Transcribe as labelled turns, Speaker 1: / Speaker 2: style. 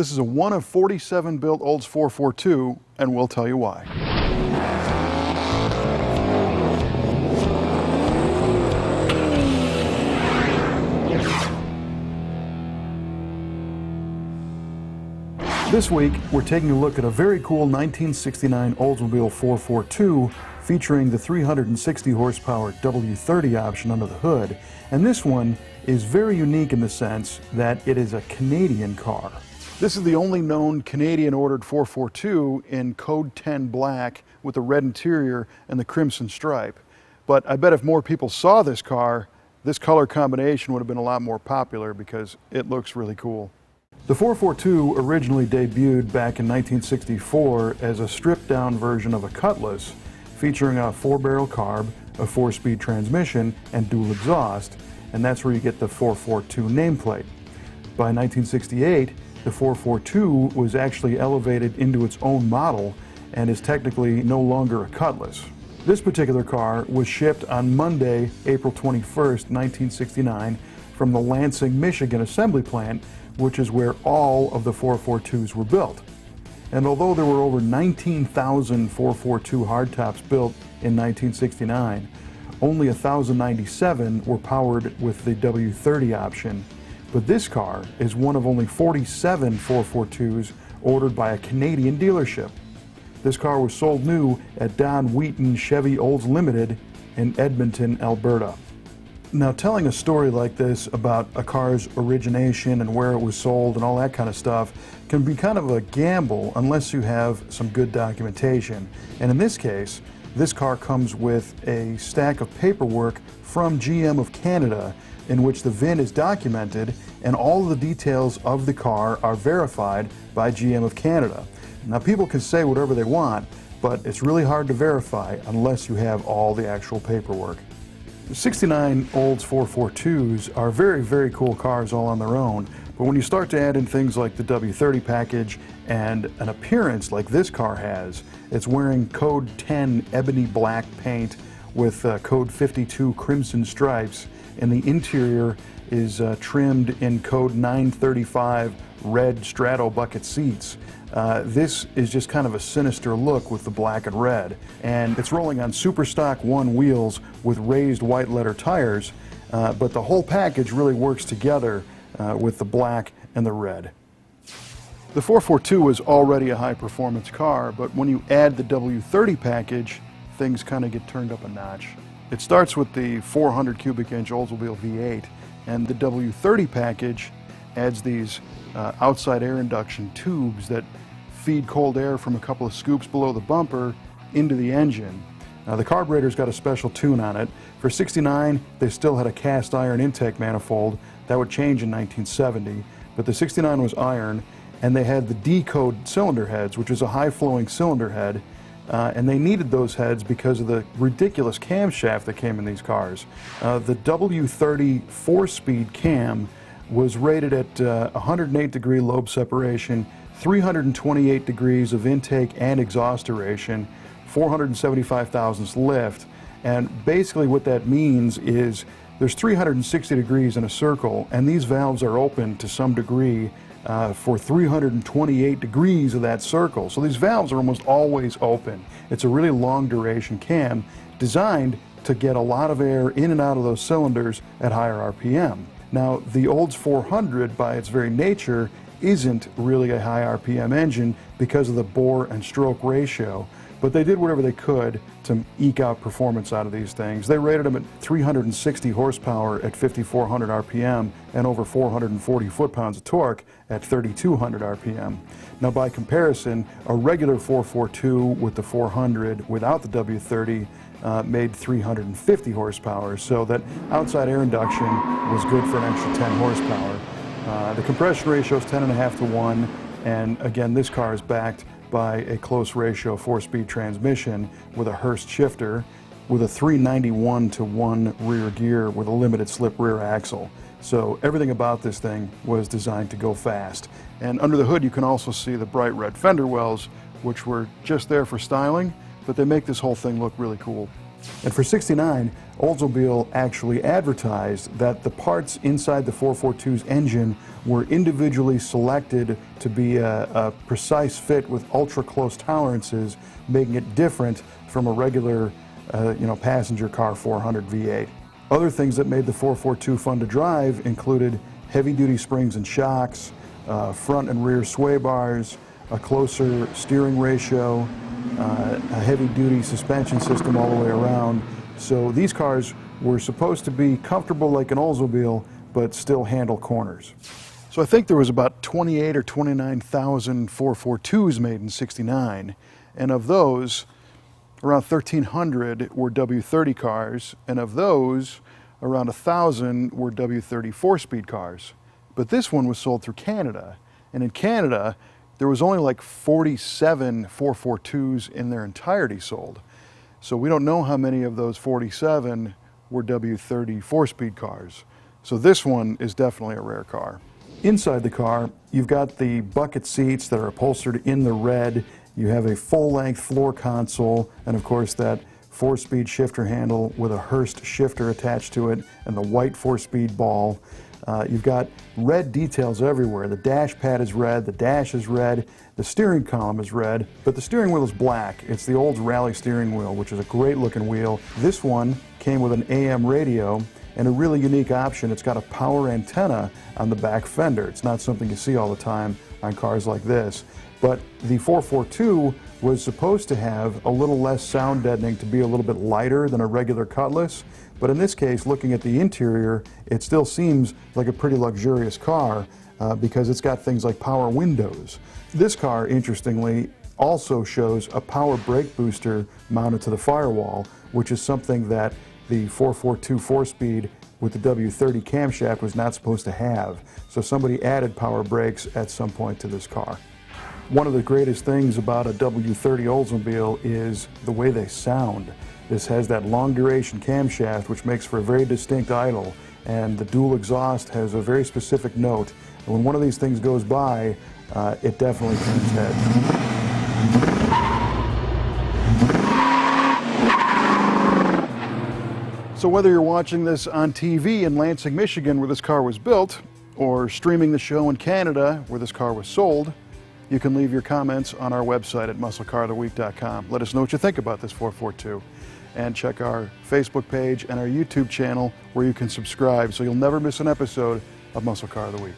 Speaker 1: This is a 1 of 47 built Olds 442, and we'll tell you why. This week, we're taking a look at a very cool 1969 Oldsmobile 442 featuring the 360 horsepower W-30 option under the hood. And this one is very unique in the sense that it is a Canadian car. This is the only known Canadian ordered 442 in Code 10 black with the red interior and the crimson stripe. But I bet if more people saw this car, this color combination would have been a lot more popular because it looks really cool. The 442 originally debuted back in 1964 as a stripped-down version of a Cutlass, featuring a 4-barrel carb, a 4-speed transmission, and dual exhaust, and that's where you get the 442 nameplate. By 1968, the 442 was actually elevated into its own model and is technically no longer a Cutlass. This particular car was shipped on Monday, April 21st, 1969, from the Lansing, Michigan assembly plant, which is where all of the 442s were built. And although there were over 19,000 442 hardtops built in 1969, only 1,097 were powered with the W-30 option. But this car is one of only 47 442s ordered by a Canadian dealership. This car was sold new at Don Wheaton Chevy Olds Limited in Edmonton, Alberta. Now, telling a story like this about a car's origination and where it was sold and all that kind of stuff can be kind of a gamble unless you have some good documentation. And in this case, this car comes with a stack of paperwork from GM of Canada in which the VIN is documented and all of the details of the car are verified by GM of Canada. Now, people can say whatever they want, but it's really hard to verify unless you have all the actual paperwork. The 69 Olds 442s are very, very cool cars all on their own, but when you start to add in things like the W-30 package and an appearance like this car has, it's wearing Code 10 ebony black paint with Code 52 crimson stripes, and the interior is trimmed in Code 935 red straddle bucket seats. This is just kind of a sinister look with the black and red, and it's rolling on super stock 1 wheels with raised white letter tires, but the whole package really works together with the black and the red. The 442 is already a high performance car, but when you add the W-30 package, things kind of get turned up a notch. It starts with the 400 cubic inch Oldsmobile V8, and the W-30 package adds these outside air induction tubes that feed cold air from a couple of scoops below the bumper into the engine. Now, the carburetor's got a special tune on it. For 69, they still had a cast iron intake manifold. That would change in 1970, but the 69 was iron, and they had the D-code cylinder heads, which is a high-flowing cylinder head, and they needed those heads because of the ridiculous camshaft that came in these cars. The W-30 4-speed cam was rated at 108 degree lobe separation, 328 degrees of intake and exhaust aeration, 475 thousandths lift, and basically what that means is there's 360 degrees in a circle, and these valves are open to some degree for 328 degrees of that circle. So these valves are almost always open. It's a really long duration cam designed to get a lot of air in and out of those cylinders at higher RPM. Now, the Olds 400, by its very nature, isn't really a high RPM engine because of the bore and stroke ratio, but they did whatever they could to eke out performance out of these things. They rated them at 360 horsepower at 5,400 RPM and over 440 foot-pounds of torque at 3,200 RPM. Now, by comparison, a regular 442 with the 400 without the W-30 made 350 horsepower, so that outside air induction was good for an extra 10 horsepower. The compression ratio is 10.5 to 1, and again, this car is backed by a close ratio 4-speed transmission with a Hurst shifter with a 391 to 1 rear gear with a limited slip rear axle. So everything about this thing was designed to go fast. And under the hood you can also see the bright red fender wells, which were just there for styling, but they make this whole thing look really cool. And for '69, Oldsmobile actually advertised that the parts inside the 442's engine were individually selected to be a precise fit with ultra-close tolerances, making it different from a regular passenger car 400 V8. Other things that made the 442 fun to drive included heavy-duty springs and shocks, front and rear sway bars, a closer steering ratio, a heavy-duty suspension system all the way around. So these cars were supposed to be comfortable like an Oldsmobile, but still handle corners. So I think there was about 28 or 29,000 442s made in '69, and of those, around 1,300 were W-30 cars, and of those, around 1,000 were W-30 four-speed cars. But this one was sold through Canada, and in Canada, there was only like 47 442s in their entirety sold. So we don't know how many of those 47 were W-30 four-speed cars. So this one is definitely a rare car. Inside the car, you've got the bucket seats that are upholstered in the red. You have a full-length floor console, and of course that four-speed shifter handle with a Hurst shifter attached to it, and the white four-speed ball. You've got red details everywhere. The dash pad is red, the dash is red, the steering column is red, but the steering wheel is black. It's the Olds Rally steering wheel, which is a great looking wheel. This one came with an AM radio and a really unique option. It's got a power antenna on the back fender. It's not something you see all the time on cars like this. But the 442 was supposed to have a little less sound deadening, to be a little bit lighter than a regular Cutlass. But in this case, looking at the interior, it still seems like a pretty luxurious car because it's got things like power windows. This car, interestingly, also shows a power brake booster mounted to the firewall, which is something that the 442 four-speed with the W-30 camshaft was not supposed to have. So somebody added power brakes at some point to this car. One of the greatest things about a W-30 Oldsmobile is the way they sound. This has that long duration camshaft, which makes for a very distinct idle, and the dual exhaust has a very specific note. And when one of these things goes by, it definitely turns heads. So whether you're watching this on TV in Lansing, Michigan, where this car was built, or streaming the show in Canada, where this car was sold, you can leave your comments on our website at musclecaroftheweek.com. Let us know what you think about this 442. And check our Facebook page and our YouTube channel, where you can subscribe so you'll never miss an episode of Muscle Car of the Week.